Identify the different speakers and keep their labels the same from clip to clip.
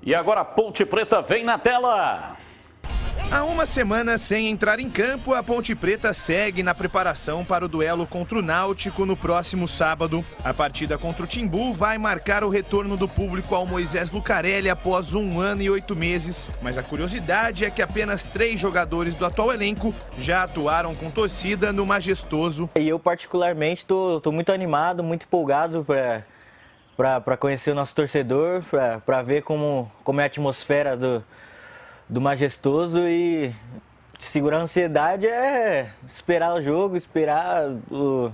Speaker 1: E agora a Ponte Preta vem na tela.
Speaker 2: Há uma semana sem entrar em campo, a Ponte Preta segue na preparação para o duelo contra o Náutico no próximo sábado. A partida contra o Timbu vai marcar o retorno do público ao Moisés Lucarelli após 1 ano e 8 meses. Mas a curiosidade é que apenas 3 jogadores do atual elenco já atuaram com torcida no Majestoso.
Speaker 3: E eu particularmente estou muito animado, muito empolgado para conhecer o nosso torcedor, para ver como é a atmosfera do Majestoso, e segurar a ansiedade é esperar o jogo, esperar o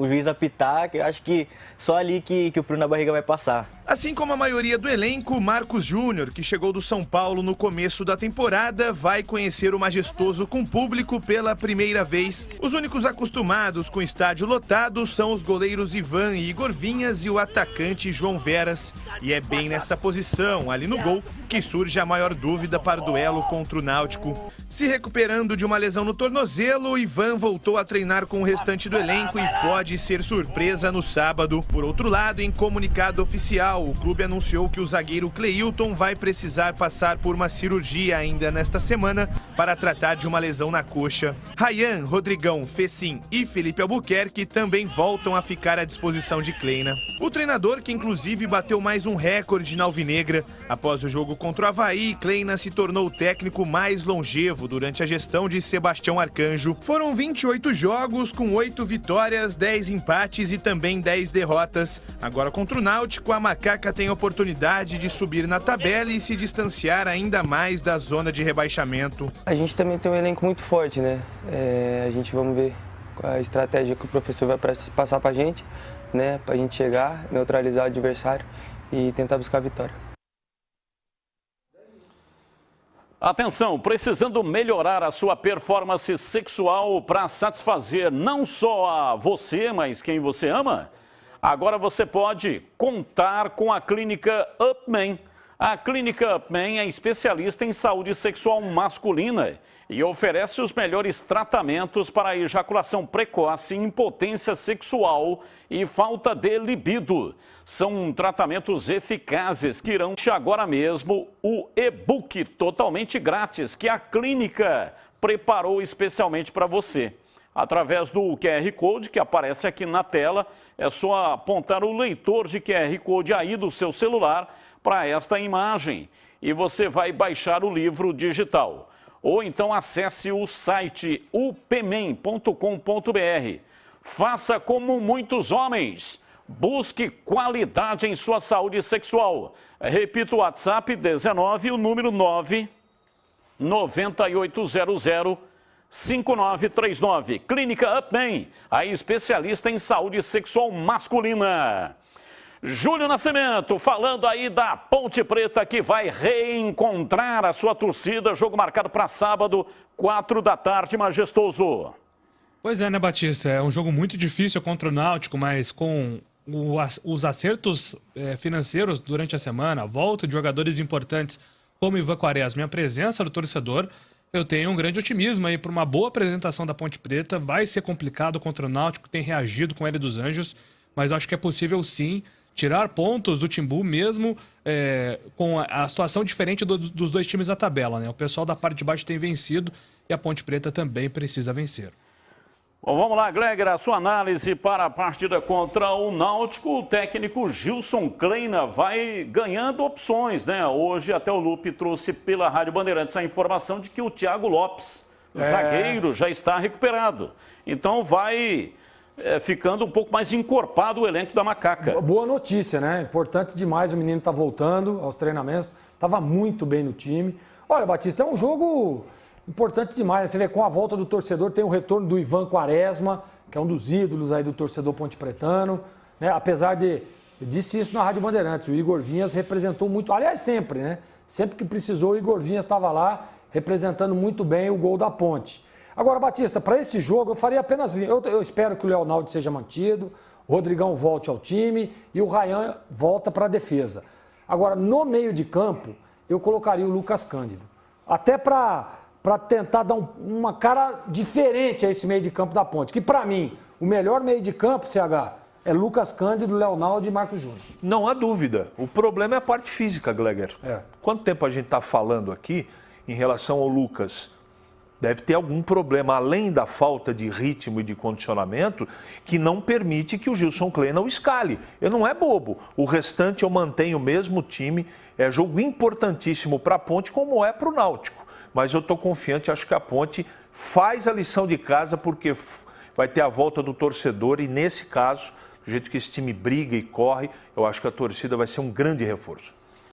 Speaker 3: juiz apitar, que eu acho que só ali que o frio na barriga vai passar.
Speaker 2: Assim como a maioria do elenco, Marcos Júnior, que chegou do São Paulo no começo da temporada, vai conhecer o Majestoso com público pela primeira vez. Os únicos acostumados com estádio lotado são os goleiros Ivan e Igor Vinhas e o atacante João Veras. E é bem nessa posição, ali no gol, que surge a maior dúvida para o duelo contra o Náutico. Se recuperando de uma lesão no tornozelo, Ivan voltou a treinar com o restante do elenco e pode ser surpresa no sábado. Por outro lado, em comunicado oficial, o clube anunciou que o zagueiro Cleilton vai precisar passar por uma cirurgia ainda nesta semana para tratar de uma lesão na coxa. Ryan, Rodrigão, Fecim e Felipe Albuquerque também voltam a ficar à disposição de Kleina. O treinador, que inclusive bateu mais um recorde na Alvinegra, após o jogo contra o Avaí, Kleina se tornou o técnico mais longevo durante a gestão de Sebastião Arcanjo. Foram 28 jogos com 8 vitórias, 10 empates e também 10 derrotas. Agora contra o Náutico, a Macaca tem a oportunidade de subir na tabela e se distanciar ainda mais da zona de rebaixamento.
Speaker 4: A gente também tem um elenco muito forte, né? A gente vamos ver a estratégia que o professor vai passar pra gente, né? Pra gente chegar, neutralizar o adversário e tentar buscar a vitória.
Speaker 1: Atenção, precisando melhorar a sua performance sexual para satisfazer não só a você, mas quem você ama? Agora você pode contar com a Clínica Upman. A Clínica Upman é especialista em saúde sexual masculina e oferece os melhores tratamentos para ejaculação precoce, impotência sexual e falta de libido. São tratamentos eficazes que irão agora mesmo o e-book totalmente grátis que a clínica preparou especialmente para você. Através do QR Code que aparece aqui na tela, é só apontar o leitor de QR Code aí do seu celular para esta imagem e você vai baixar o livro digital. Ou então acesse o site upmen.com.br. Faça como muitos homens, busque qualidade em sua saúde sexual. Repito o WhatsApp 19, o número 9 9800 5939. Clínica Upman, a especialista em saúde sexual masculina. Júlio Nascimento, falando aí da Ponte Preta, que vai reencontrar a sua torcida. Jogo marcado para sábado, 4 da tarde, Majestoso.
Speaker 5: Pois é, né, Batista? É um jogo muito difícil contra o Náutico, mas com os acertos financeiros durante a semana, a volta de jogadores importantes como Ivan Quaresma e a presença do torcedor, eu tenho um grande otimismo aí para uma boa apresentação da Ponte Preta. Vai ser complicado contra o Náutico, tem reagido com ele dos Anjos, mas acho que é possível sim tirar pontos do Timbu mesmo com a situação diferente dos dois times da tabela, né? O pessoal da parte de baixo tem vencido e a Ponte Preta também precisa vencer.
Speaker 1: Bom, vamos lá, Gleger, a sua análise para a partida contra o Náutico. O técnico Gilson Kleina vai ganhando opções, né? Hoje até o Lupe trouxe pela Rádio Bandeirantes a informação de que o Thiago Lopes, zagueiro, já está recuperado. Então vai ficando um pouco mais encorpado o elenco da Macaca.
Speaker 6: Boa notícia, né? Importante demais, o menino tá voltando aos treinamentos, estava muito bem no time. Olha, Batista, é um jogo importante demais. Você vê, com a volta do torcedor, tem o retorno do Ivan Quaresma, que é um dos ídolos aí do torcedor pontepretano, né? Apesar de, eu disse isso na Rádio Bandeirantes, o Igor Vinhas representou muito, aliás, sempre, né? Sempre que precisou, o Igor Vinhas estava lá, representando muito bem o gol da Ponte. Agora, Batista, para esse jogo, eu faria apenas assim, eu espero que o Leonardo seja mantido, o Rodrigão volte ao time e o Ryan volta para a defesa. Agora, no meio de campo, eu colocaria o Lucas Cândido. Até para tentar dar uma cara diferente a esse meio de campo da Ponte. Que para mim, o melhor meio de campo, CH, é Lucas Cândido, Leonaldo e Marcos Júnior.
Speaker 7: Não há dúvida. O problema é a parte física, Gleger. Quanto tempo a gente está falando aqui em relação ao Lucas? Deve ter algum problema, além da falta de ritmo e de condicionamento, que não permite que o Gilson Kleina o escale. Ele não é bobo. O restante eu mantenho o mesmo time. É jogo importantíssimo para a Ponte, como é para o Náutico. Mas eu estou confiante, acho que a Ponte faz a lição de casa, porque vai ter a volta do torcedor e, nesse caso, do jeito que esse time briga e corre, eu acho que a torcida vai ser um grande reforço.